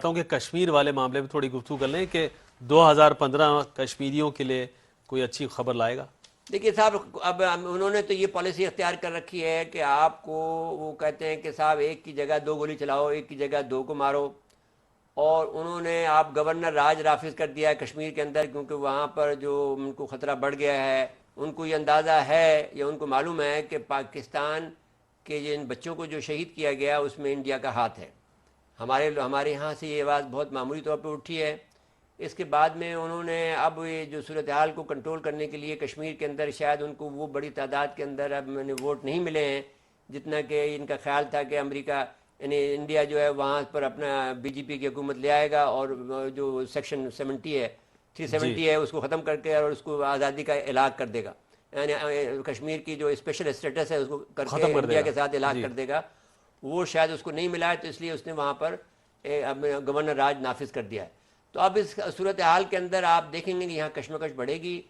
ہوں کہ کشمیر والے معاملے میں تھوڑی گفتگو کر لیں کہ 2015 کشمیریوں کے لیے کوئی اچھی خبر لائے گا۔ دیکھیے صاحب، اب انہوں نے تو یہ پالیسی اختیار کر رکھی ہے کہ آپ کو وہ کہتے ہیں کہ صاحب ایک کی جگہ 2 گولی چلاؤ، ایک کی جگہ 2 کو مارو، اور انہوں نے آپ گورنر راج نافذ کر دیا ہے کشمیر کے اندر، کیونکہ وہاں پر جو ان کو خطرہ بڑھ گیا ہے، ان کو یہ اندازہ ہے یا ان کو معلوم ہے کہ پاکستان کے جن بچوں کو جو شہید کیا گیا اس میں انڈیا کا ہاتھ ہے۔ ہمارے یہاں سے یہ آواز بہت معمولی طور پہ اٹھی ہے۔ اس کے بعد میں انہوں نے اب یہ جو صورتحال کو کنٹرول کرنے کے لیے کشمیر کے اندر شاید ان کو وہ بڑی تعداد کے اندر اب ووٹ نہیں ملے ہیں جتنا کہ ان کا خیال تھا کہ امریکہ یعنی انڈیا جو ہے وہاں پر اپنا بی جے پی کی حکومت لے آئے گا اور جو سیکشن 70 ہے 370 ہے اس کو ختم کر کے اور اس کو آزادی کا اعلان کر دے گا، یعنی کشمیر کی جو اسپیشل اسٹیٹس ہے اس کو کر کے انڈیا کے ساتھ اعلان کر دے گا۔ وہ شاید اس کو نہیں ملا ہے، تو اس لیے اس نے وہاں پر گورنر راج نافذ کر دیا ہے۔ تو اب اس صورتحال کے اندر آپ دیکھیں گے کہ یہاں کشمکش بڑھے گی،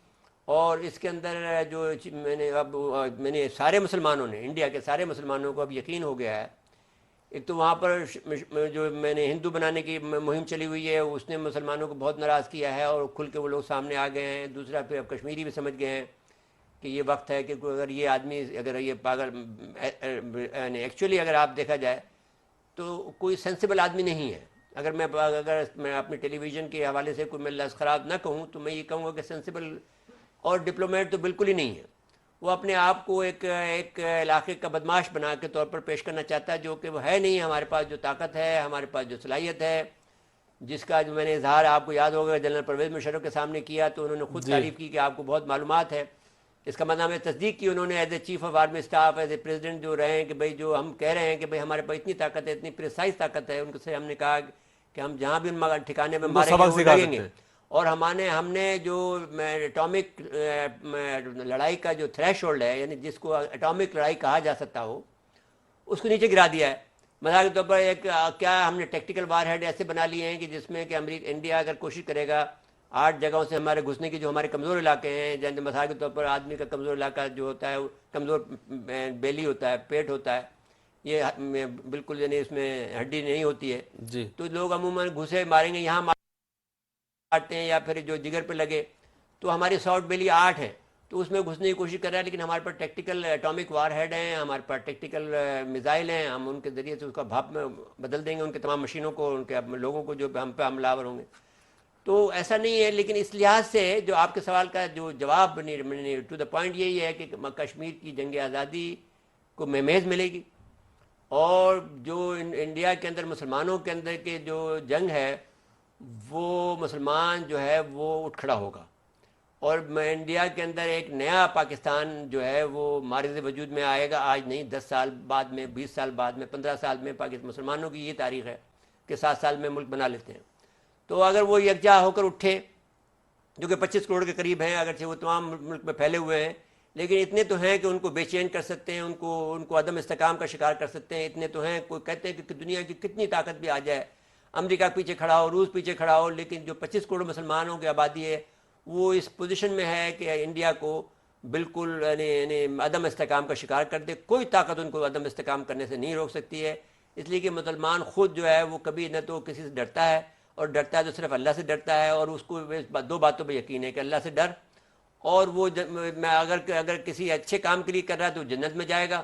اور اس کے اندر جو میں نے سارے مسلمانوں نے، انڈیا کے سارے مسلمانوں کو اب یقین ہو گیا ہے۔ ایک تو وہاں پر جو میں نے ہندو بنانے کی مہم چلی ہوئی ہے اس نے مسلمانوں کو بہت ناراض کیا ہے اور کھل کے وہ لوگ سامنے آ گئے ہیں۔ دوسرا پھر اب کشمیری بھی سمجھ گئے ہیں کہ یہ وقت ہے کہ اگر یہ آدمی اگر یہ پاگل ایکچولی اگر آپ دیکھا جائے تو کوئی سینسیبل آدمی نہیں ہے۔ اگر میں اپنی ٹیلی ویژن کے حوالے سے کوئی میں لفظ خراب نہ کہوں تو میں یہ کہوں گا کہ سینسیبل اور ڈپلومیٹ تو بالکل ہی نہیں ہے۔ وہ اپنے آپ کو ایک علاقے کا بدماش بنا کے طور پر پیش کرنا چاہتا ہے، جو کہ وہ ہے نہیں۔ ہمارے پاس جو طاقت ہے، ہمارے پاس جو صلاحیت ہے، جس کا جو میں نے اظہار آپ کو یاد ہوگا جنرل پرویز مشرف کے سامنے کیا تو انہوں نے خود تعریف کی کہ آپ کو بہت معلومات ہے۔ اس کا مطلب ہے تصدیق کی انہوں نے as a chief of army staff, as a president جو رہے ہیں کہ بھائی جو ہم کہہ رہے ہیں کہ بھائی ہمارے پاس اتنی طاقت ہے، اتنی پریسائز طاقت ہے، ان سے ہم نے کہا کہ ہم جہاں بھی ان ٹھکانے میں ماریں گے وہ لگیں گے۔ اور ہم نے جو اٹامک لڑائی کا جو تھریش ہولڈ ہے، یعنی جس کو اٹامک لڑائی کہا جا سکتا ہو، اس کو نیچے گرا دیا ہے۔ مثال کے طور پر ایک کیا ہم نے ٹیکٹیکل وار ہیڈ ایسے بنا لیے ہیں کہ جس میں کہ انڈیا اگر کوشش کرے گا 8 جگہوں سے ہمارے گھسنے کی، جو ہمارے کمزور علاقے ہیں، جیسے مثال کے طور پر آدمی کا کمزور علاقہ جو ہوتا ہے کمزور بیلی ہوتا ہے، پیٹ ہوتا ہے، یہ بالکل یعنی اس میں ہڈی نہیں ہوتی ہے، تو لوگ عموماً گھسے ماریں گے، یہاں مارتے ہیں، یا پھر جو جگر پہ لگے، تو ہماری ساؤتھ بیلی 8 ہے تو اس میں گھسنے کی کوشش کر رہا ہے، لیکن ہمارے پاس ٹیکٹیکل اٹامک وار ہیڈ ہیں، ہمارے پاس ٹیکٹیکل میزائل ہیں، ہم ان کے ذریعے سے اس کا بھاپ میں بدل دیں گے، ان کے تمام مشینوں کو، ان کے لوگوں کو جو ہم پہ حملہ آور ہوں گے۔ تو ایسا نہیں ہے، لیکن اس لحاظ سے جو آپ کے سوال کا جو جواب ٹو دا پوائنٹ یہی ہے کہ کشمیر کی جنگ آزادی کو مہمیز ملے گی، اور جو انڈیا کے اندر مسلمانوں کے اندر کے جو جنگ ہے وہ مسلمان جو ہے وہ اٹھ کھڑا ہوگا، اور انڈیا کے اندر ایک نیا پاکستان جو ہے وہ معرض وجود میں آئے گا۔ آج نہیں، 10 سال بعد میں، 20 سال بعد میں، 15 سال میں مسلمانوں کی یہ تاریخ ہے کہ 7 سال میں ملک بنا لیتے ہیں۔ تو اگر وہ یکجا ہو کر اٹھے، جو کہ 25 کروڑ کے قریب ہیں، اگرچہ وہ تمام ملک میں پھیلے ہوئے ہیں، لیکن اتنے تو ہیں کہ ان کو بے چین کر سکتے ہیں، ان کو عدم استحکام کا شکار کر سکتے ہیں، اتنے تو ہیں۔ کوئی کہتے ہیں کہ دنیا کی کتنی طاقت بھی آ جائے، امریکہ پیچھے کھڑا ہو، روس پیچھے کھڑا ہو، لیکن جو 25 کروڑ مسلمانوں کی آبادی ہے وہ اس پوزیشن میں ہے کہ انڈیا کو بالکل یعنی عدم استحکام کا شکار کر دے۔ کوئی طاقت ان کو عدم استحکام کرنے سے نہیں روک سکتی ہے، اس لیے کہ مسلمان خود جو ہے وہ کبھی نہ تو کسی سے ڈرتا ہے، اور ڈرتا ہے تو صرف اللہ سے ڈرتا ہے، اور اس کو 2 باتوں پہ یقین ہے کہ اللہ سے ڈر، اور وہ اگر کسی اچھے کام کے لیے کر رہا ہے تو جنت میں جائے گا،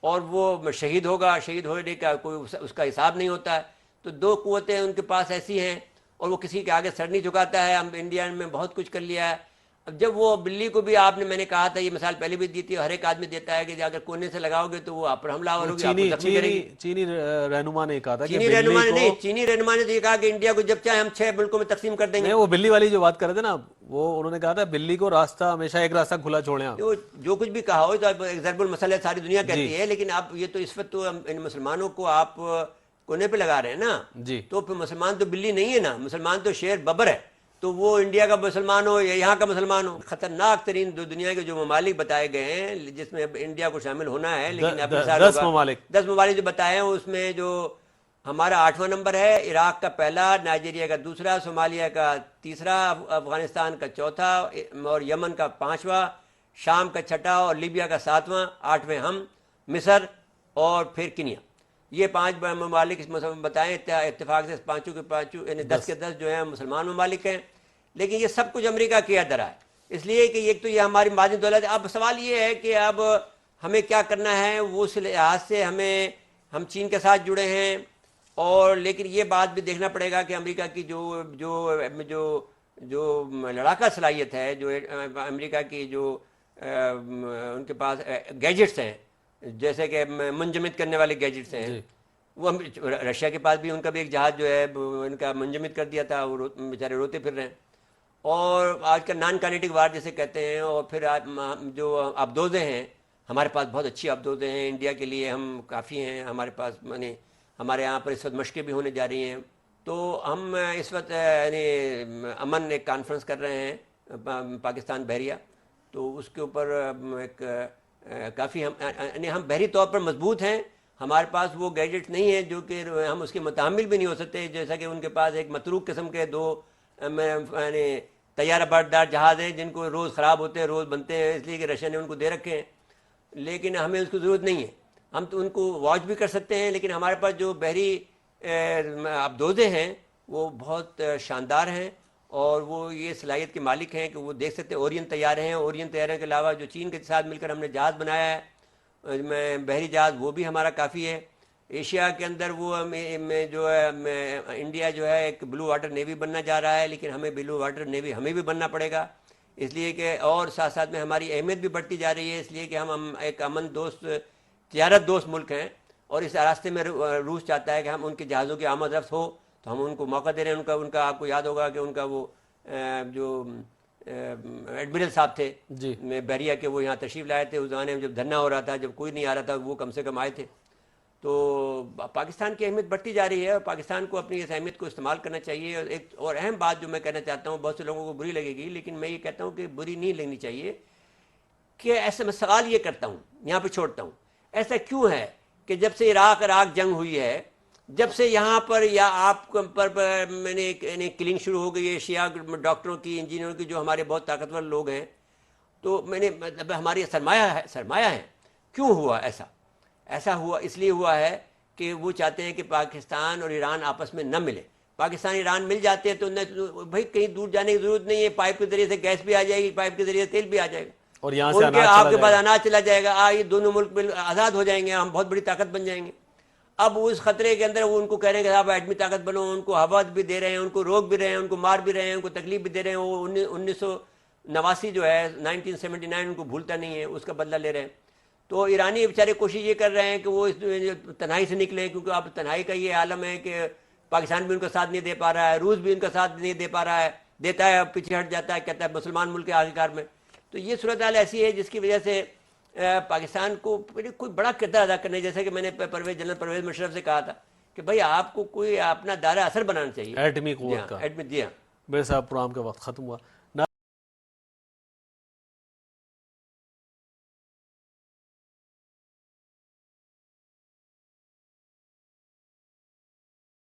اور وہ شہید ہوگا، شہید ہونے کا کوئی اس کا حساب نہیں ہوتا ہے۔ تو 2 قوتیں ان کے پاس ایسی ہیں، اور وہ کسی کے آگے سر نہیں جھکاتا ہے۔ ہم انڈیا میں بہت کچھ کر لیا ہے۔ اب جب وہ بلی کو بھی آپ نے، میں نے کہا تھا، یہ مثال پہلے بھی دی تھی، ہر ایک آدمی دیتا ہے کہ اگر کونے سے لگاؤ گے تو وہ آپ پر حملہ آور ہوگی، آپ کو زخمی کرے گی۔ چینی رہنما نے کہا تھا کہ چینی رہنما نے نہیں، چینی رہنما نے تو یہ کہا کہ انڈیا کو جب چاہے ہم 6 ملکوں میں تقسیم کر دیں گے۔ وہ بلی والی جو بات کر رہے تھے نا، وہ انہوں نے کہا تھا بلی کو راستہ ہمیشہ ایک راستہ کھلا چھوڑیں آپ۔ جو کچھ بھی کہا ہو تو ایک ضرب المثل ہے، ساری دنیا کہتی ہے، لیکن آپ یہ تو اس وقت تو ان مسلمانوں کو آپ کونے پہ لگا رہے ہیں نا، تو پھر مسلمان تو بلی نہیں ہے نا، مسلمان تو شیر ببر ہے۔ تو وہ انڈیا کا مسلمان ہو یا یہاں کا مسلمان ہو، خطرناک ترین دنیا کے جو ممالک بتائے گئے ہیں جس میں انڈیا کو شامل ہونا ہے، لیکن 10 ممالک جو بتائے ہیں اس میں جو ہمارا 8واں نمبر ہے، عراق کا پہلا، نائجیریا کا دوسرا، صومالیہ کا تیسرا، افغانستان کا چوتھا، اور یمن کا 5واں، شام کا 6واں، اور لیبیا کا 7واں، 8ویں ہم، مصر، اور پھر کنیا۔ یہ 5 ممالک اس بتائیں اتفاق سے پانچوں کے پانچوں یعنی 10 کے 10 جو ہیں مسلمان ممالک ہیں، لیکن یہ سب کچھ امریکہ کیا درا ہے، اس لیے کہ ایک تو یہ ہماری معدنی دولت ہے۔ اب سوال یہ ہے کہ اب ہمیں کیا کرنا ہے، وہ اس لحاظ سے ہم چین کے ساتھ جڑے ہیں، اور لیکن یہ بات بھی دیکھنا پڑے گا کہ امریکہ کی جو لڑاکا صلاحیت ہے، جو امریکہ کی جو ان کے پاس گیجٹس ہیں، جیسے کہ منجمد کرنے والے گیجٹس ہیں، وہ رشیا کے پاس بھی ان کا بھی ایک جہاز جو ہے ان کا منجمد کر دیا تھا، وہ بیچارے روتے پھر رہے ہیں۔ اور آج کا نان کائنیٹک وار جسے کہتے ہیں، اور پھر جو ابدوزیں ہیں، ہمارے پاس بہت اچھی ابدوزیں ہیں، انڈیا کے لیے ہم کافی ہیں، ہمارے پاس یعنی ہمارے یہاں پر اس وقت مشقیں بھی ہونے جا رہی ہیں۔ تو ہم اس وقت یعنی امن ایک کانفرنس کر رہے ہیں پاکستان بحریہ، تو اس کے اوپر ایک کافی ہم بحری طور پر مضبوط ہیں، ہمارے پاس وہ گیجٹ نہیں ہے جو کہ ہم اس کے متحمل بھی نہیں ہو سکتے، جیسا کہ ان کے پاس ایک متروک قسم کے 2 یعنی طیارہ بردار جہاز ہیں جن کو روز خراب ہوتے ہیں، روز بنتے ہیں، اس لیے کہ رشیا نے ان کو دے رکھے ہیں، لیکن ہمیں اس کی ضرورت نہیں ہے۔ ہم تو ان کو واچ بھی کر سکتے ہیں، لیکن ہمارے پاس جو بحری ابدوزیں ہیں وہ بہت شاندار ہیں، اور وہ یہ صلاحیت کے مالک ہیں کہ وہ دیکھ سکتے ہیں۔ اورین طیارے ہیں، اورین طیارے کے علاوہ جو چین کے ساتھ مل کر ہم نے جہاز بنایا ہے بحری جہاز، وہ بھی ہمارا کافی ہے۔ ایشیا کے اندر وہ جو ہے انڈیا جو ہے ایک بلو واٹر نیوی بننا جا رہا ہے، لیکن ہمیں بلو واٹر نیوی ہمیں بھی بننا پڑے گا، اس لیے کہ اور ساتھ ساتھ میں ہماری اہمیت بھی بڑھتی جا رہی ہے، اس لیے کہ ہم ایک امن دوست تجارت دوست ملک ہیں، اور اس راستے میں روس چاہتا ہے کہ ہم ان کے جہازوں کی آمد رفت ہو، تو ہم ان کو موقع دے رہے ہیں۔ ان کا آپ کو یاد ہوگا کہ ان کا وہ جو ایڈمرل صاحب تھے بحریہ کے، وہ یہاں تشریف لائے تھے اس زمانے میں جب دھرنا ہو رہا تھا، جب کوئی نہیں آ رہا تھا، وہ کم سے کم آئے تھے۔ تو پاکستان کی اہمیت بڑھتی جا رہی ہے، اور پاکستان کو اپنی اس اہمیت کو استعمال کرنا چاہیے۔ اور ایک اور اہم بات جو میں کہنا چاہتا ہوں، بہت سے لوگوں کو بری لگے گی، لیکن میں یہ کہتا ہوں کہ بری نہیں لگنی چاہیے، کہ ایسے میں سوال یہ کرتا ہوں، یہاں پہ چھوڑتا ہوں، ایسا کیوں ہے کہ جب سے عراق جنگ ہوئی ہے، جب سے یہاں پر یا آپ پر میں نے کلنگ شروع ہو گئی ہے شیعہ ڈاکٹروں کی، انجینئروں کی، جو ہمارے بہت طاقتور لوگ ہیں، تو میں نے ہماری سرمایہ ہے، کیوں ہوا ایسا ہوا؟ اس لیے ہوا ہے کہ وہ چاہتے ہیں کہ پاکستان اور ایران آپس میں نہ ملے۔ پاکستان ایران مل جاتے ہیں تو بھائی کہیں دور جانے کی ضرورت نہیں ہے، پائپ کے ذریعے سے گیس بھی آ جائے گی، پائپ کے ذریعے سے تیل بھی آ جائے گا، اور یہاں سے آپ کے پاس اناج چلا جائے گا، یہ دونوں ملک آزاد ہو جائیں گے، ہم بہت بڑی طاقت بن جائیں گے۔ اب اس خطرے کے اندر وہ ان کو کہہ رہے ہیں کہ آپ ایٹمی طاقت بنو، ان کو ہوا بھی دے رہے ہیں، ان کو روک بھی رہے ہیں، ان کو مار بھی رہے ہیں، ان کو تکلیف بھی دے رہے ہیں۔ وہ 1989 جو ہے 1979 ان کو بھولتا نہیں ہے، اس کا بدلہ لے رہے ہیں۔ تو ایرانی بیچارے کوشش یہ کر رہے ہیں کہ وہ اس تنہائی سے نکلیں، کیونکہ اب تنہائی کا یہ عالم ہے کہ پاکستان بھی ان کا ساتھ نہیں دے پا رہا ہے، روس بھی ان کا ساتھ نہیں دے پا رہا ہے، دیتا ہے پیچھے ہٹ جاتا ہے، کہتا ہے مسلمان ملک کے آخرکار میں۔ تو یہ صورتحال ایسی ہے جس کی وجہ سے پاکستان کو کوئی بڑا کردار ادا کرنا ہے، جیسے کہ میں نے جنرل پرویز مشرف سے کہا تھا کہ بھائی آپ کو کوئی اپنا دائرہ اثر بنانا چاہیے، ایٹمی قوت کا۔ ایٹمی، جی ہاں۔ میرے صاحب پروگرام کا وقت ختم ہوا۔